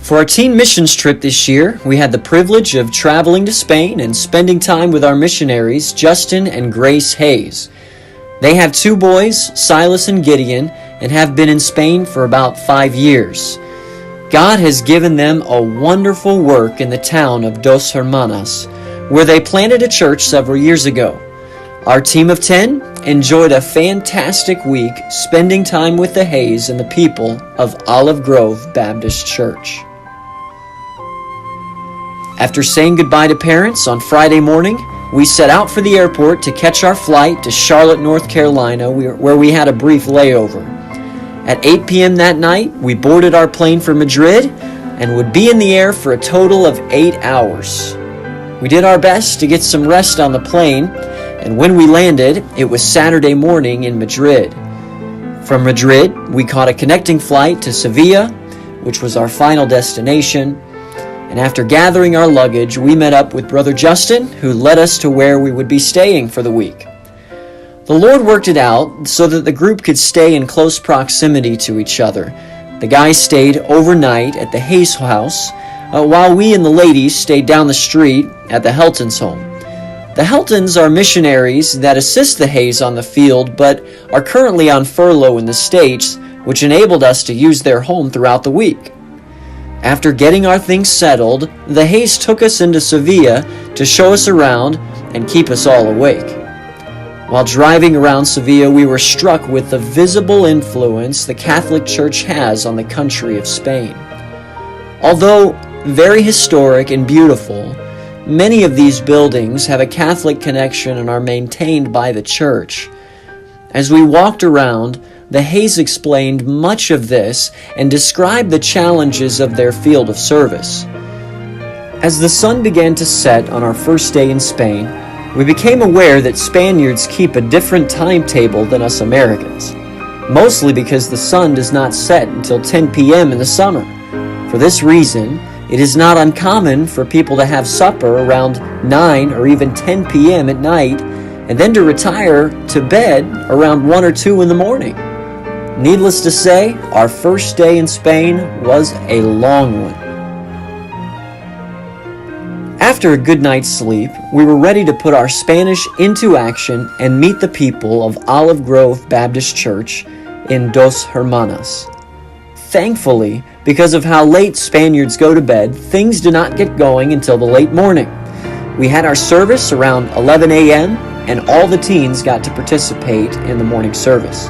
For our teen missions trip this year, we had the privilege of traveling to Spain and spending time with our missionaries, Justin and Grace Hayes. They have 2 boys, Silas and Gideon, and have been in Spain for about 5 years. God has given them a wonderful work in the town of Dos Hermanas, where they planted a church several years ago. Our team of 10 enjoyed a fantastic week spending time with the Hayes and the people of Olive Grove Baptist Church. After saying goodbye to parents on Friday morning, we set out for the airport to catch our flight to Charlotte, North Carolina, where we had a brief layover. At 8 p.m. that night, we boarded our plane for Madrid and would be in the air for a total of 8 hours. We did our best to get some rest on the plane, and when we landed, it was Saturday morning in Madrid. From Madrid, we caught a connecting flight to Sevilla, which was our final destination. And after gathering our luggage, we met up with Brother Justin, who led us to where we would be staying for the week. The Lord worked it out so that the group could stay in close proximity to each other. The guys stayed overnight at the Hayes house, while we and the ladies stayed down the street at the Helton's home. The Heltons are missionaries that assist the Hayes on the field, but are currently on furlough in the States, which enabled us to use their home throughout the week. After getting our things settled, the Hayes took us into Sevilla to show us around and keep us all awake. While driving around Sevilla, we were struck with the visible influence the Catholic Church has on the country of Spain. Although very historic and beautiful, many of these buildings have a Catholic connection and are maintained by the Church. As we walked around, the Hayes explained much of this and described the challenges of their field of service. As the sun began to set on our first day in Spain, we became aware that Spaniards keep a different timetable than us Americans, mostly because the sun does not set until 10 p.m. in the summer. For this reason, it is not uncommon for people to have supper around 9 or even 10 p.m. at night and then to retire to bed around 1 or 2 in the morning. Needless to say, our first day in Spain was a long one. After a good night's sleep, we were ready to put our Spanish into action and meet the people of Olive Grove Baptist Church in Dos Hermanas. Thankfully, because of how late Spaniards go to bed, things do not get going until the late morning. We had our service around 11 a.m., and all the teens got to participate in the morning service.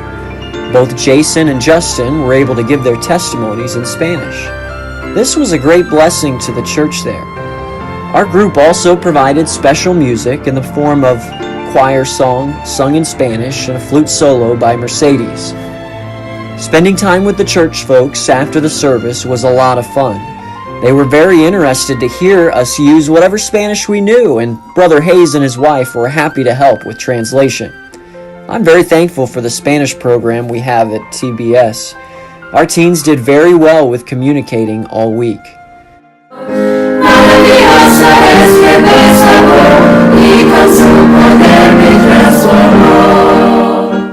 Both Jason and Justin were able to give their testimonies in Spanish. This was a great blessing to the church there. Our group also provided special music in the form of choir song sung in Spanish and a flute solo by Mercedes. Spending time with the church folks after the service was a lot of fun. They were very interested to hear us use whatever Spanish we knew, and Brother Hayes and his wife were happy to help with translation. I'm very thankful for the Spanish program we have at TBS. Our teens did very well with communicating all week.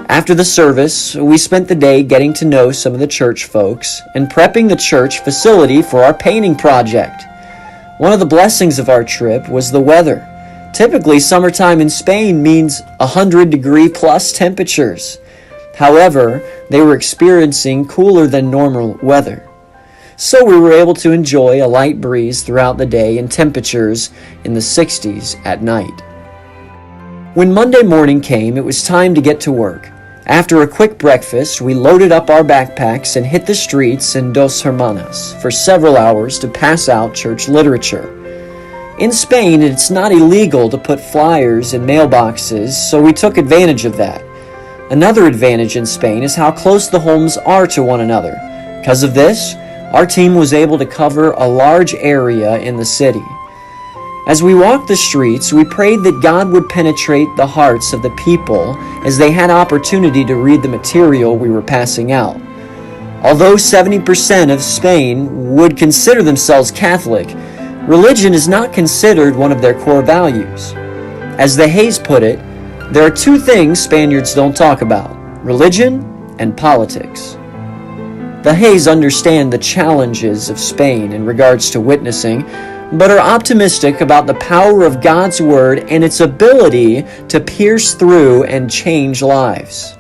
After the service, we spent the day getting to know some of the church folks and prepping the church facility for our painting project. One of the blessings of our trip was the weather. Typically, summertime in Spain means 100-degree plus temperatures. However, they were experiencing cooler than normal weather. So we were able to enjoy a light breeze throughout the day and temperatures in the 60s at night. When Monday morning came, it was time to get to work. After a quick breakfast, we loaded up our backpacks and hit the streets in Dos Hermanas for several hours to pass out church literature. In Spain, it's not illegal to put flyers in mailboxes, so we took advantage of that. Another advantage in Spain is how close the homes are to one another. Because of this, our team was able to cover a large area in the city. As we walked the streets, we prayed that God would penetrate the hearts of the people as they had opportunity to read the material we were passing out. Although 70% of Spain would consider themselves Catholic, religion is not considered one of their core values. As the Hayes put it, there are 2 things Spaniards don't talk about: religion and politics. The Hayes understand the challenges of Spain in regards to witnessing, but are optimistic about the power of God's Word and its ability to pierce through and change lives.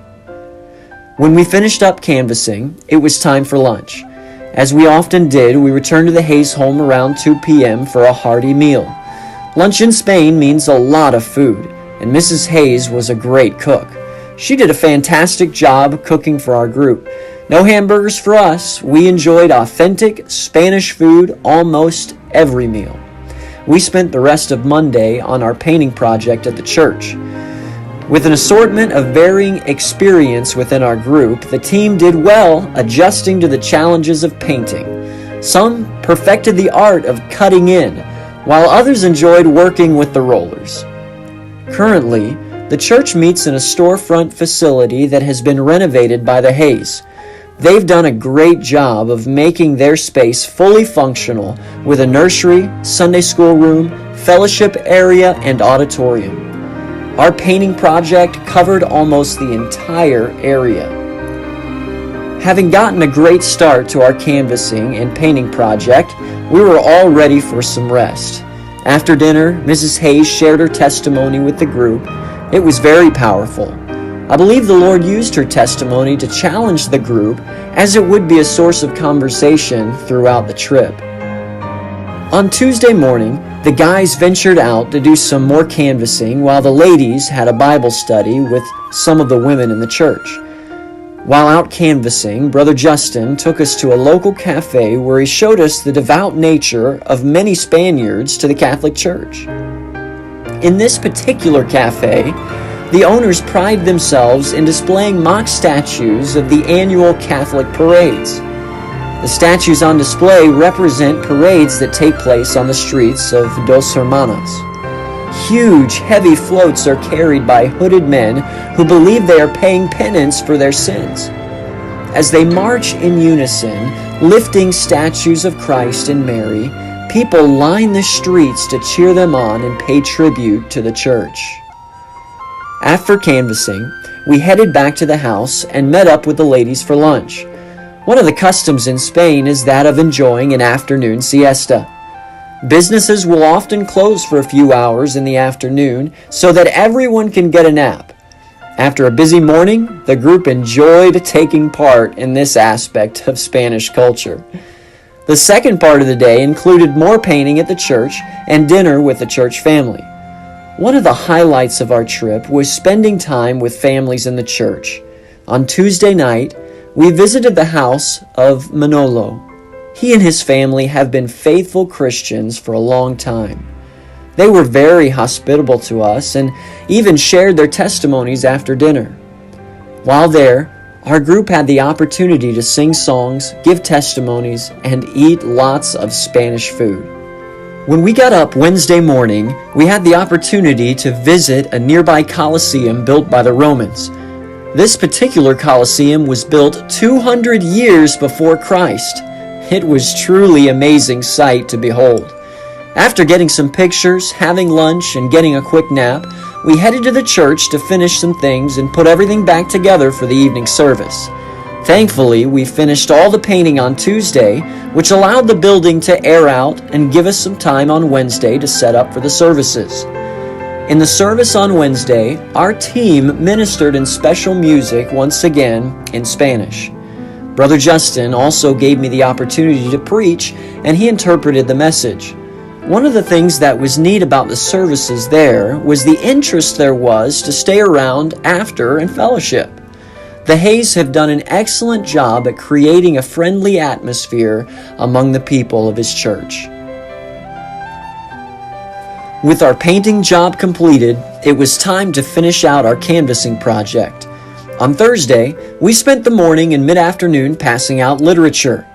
When we finished up canvassing, it was time for lunch. As we often did, we returned to the Hayes home around 2 p.m. for a hearty meal. Lunch in Spain means a lot of food, and Mrs. Hayes was a great cook. She did a fantastic job cooking for our group. No hamburgers for us. We enjoyed authentic Spanish food almost every meal. We spent the rest of Monday on our painting project at the church. With an assortment of varying experience within our group, the team did well adjusting to the challenges of painting. Some perfected the art of cutting in, while others enjoyed working with the rollers. Currently, the church meets in a storefront facility that has been renovated by the Hayes. They've done a great job of making their space fully functional with a nursery, Sunday school room, fellowship area, and auditorium. Our painting project covered almost the entire area. Having gotten a great start to our canvassing and painting project, we were all ready for some rest. After dinner, Mrs. Hayes shared her testimony with the group. It was very powerful. I believe the Lord used her testimony to challenge the group, as it would be a source of conversation throughout the trip. On Tuesday morning, the guys ventured out to do some more canvassing while the ladies had a Bible study with some of the women in the church. While out canvassing, Brother Justin took us to a local cafe where he showed us the devout nature of many Spaniards to the Catholic Church. In this particular cafe, the owners pride themselves in displaying mock statues of the annual Catholic parades. The statues on display represent parades that take place on the streets of Dos Hermanas. Huge, heavy floats are carried by hooded men who believe they are paying penance for their sins. As they march in unison, lifting statues of Christ and Mary, people line the streets to cheer them on and pay tribute to the church. After canvassing, we headed back to the house and met up with the ladies for lunch. One of the customs in Spain is that of enjoying an afternoon siesta. Businesses will often close for a few hours in the afternoon so that everyone can get a nap. After a busy morning, the group enjoyed taking part in this aspect of Spanish culture. The second part of the day included more painting at the church and dinner with the church family. One of the highlights of our trip was spending time with families in the church. On Tuesday night, we visited the house of Manolo. He and his family have been faithful Christians for a long time. They were very hospitable to us and even shared their testimonies after dinner. While there, our group had the opportunity to sing songs, give testimonies, and eat lots of Spanish food. When we got up Wednesday morning, we had the opportunity to visit a nearby Colosseum built by the Romans. This particular Colosseum was built 200 years before Christ. It was truly an amazing sight to behold. After getting some pictures, having lunch, and getting a quick nap, we headed to the church to finish some things and put everything back together for the evening service. Thankfully, we finished all the painting on Tuesday, which allowed the building to air out and give us some time on Wednesday to set up for the services. In the service on Wednesday, our team ministered in special music once again in Spanish. Brother Justin also gave me the opportunity to preach, and he interpreted the message. One of the things that was neat about the services there was the interest there was to stay around after and fellowship. The Hayes have done an excellent job at creating a friendly atmosphere among the people of his church. With our painting job completed, it was time to finish out our canvassing project. On Thursday, we spent the morning and mid-afternoon passing out literature.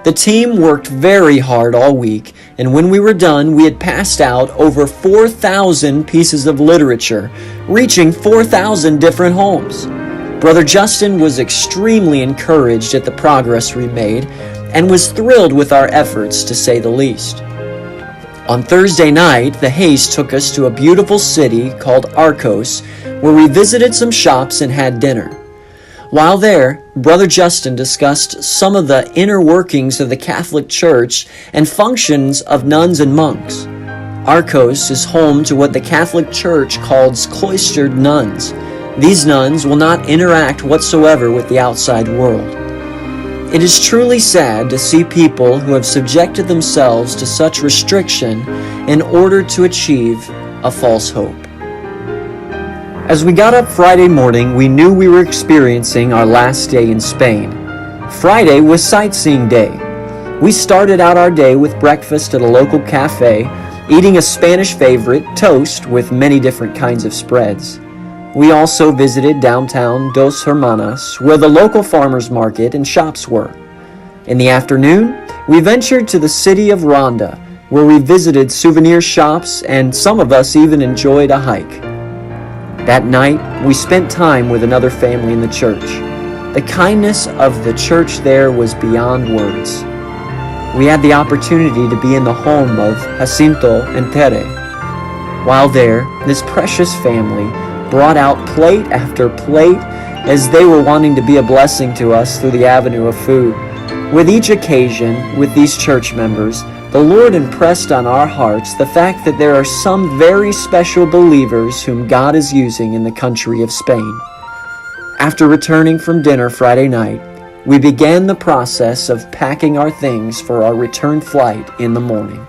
The team worked very hard all week, and when we were done, we had passed out over 4,000 pieces of literature, reaching 4,000 different homes. Brother Justin was extremely encouraged at the progress we made and was thrilled with our efforts, to say the least. On Thursday night, the Hayes took us to a beautiful city called Arcos, where we visited some shops and had dinner. While there, Brother Justin discussed some of the inner workings of the Catholic Church and functions of nuns and monks. Arcos is home to what the Catholic Church calls cloistered nuns. These nuns will not interact whatsoever with the outside world. It is truly sad to see people who have subjected themselves to such restriction in order to achieve a false hope. As we got up Friday morning, we knew we were experiencing our last day in Spain. Friday was sightseeing day. We started out our day with breakfast at a local cafe, eating a Spanish favorite, toast, with many different kinds of spreads. We also visited downtown Dos Hermanas, where the local farmers market and shops were. In the afternoon, we ventured to the city of Ronda, where we visited souvenir shops and some of us even enjoyed a hike. That night, we spent time with another family in the church. The kindness of the church there was beyond words. We had the opportunity to be in the home of Jacinto and Tere. While there, this precious family brought out plate after plate as they were wanting to be a blessing to us through the avenue of food. With each occasion, with these church members, the Lord impressed on our hearts the fact that there are some very special believers whom God is using in the country of Spain. After returning from dinner Friday night, we began the process of packing our things for our return flight in the morning.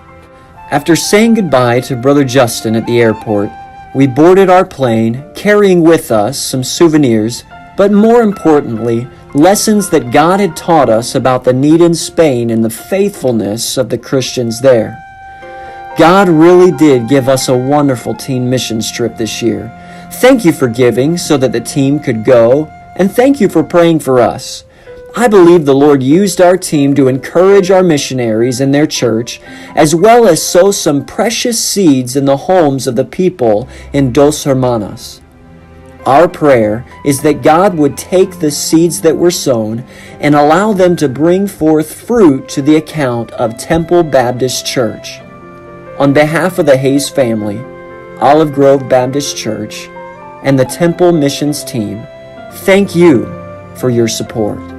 After saying goodbye to Brother Justin at the airport, we boarded our plane, carrying with us some souvenirs, but more importantly, lessons that God had taught us about the need in Spain and the faithfulness of the Christians there. God really did give us a wonderful teen missions trip this year. Thank you for giving so that the team could go, and thank you for praying for us. I believe the Lord used our team to encourage our missionaries in their church, as well as sow some precious seeds in the homes of the people in Dos Hermanas. Our prayer is that God would take the seeds that were sown and allow them to bring forth fruit to the account of Temple Baptist Church. On behalf of the Hayes family, Olive Grove Baptist Church, and the Temple Missions team, thank you for your support.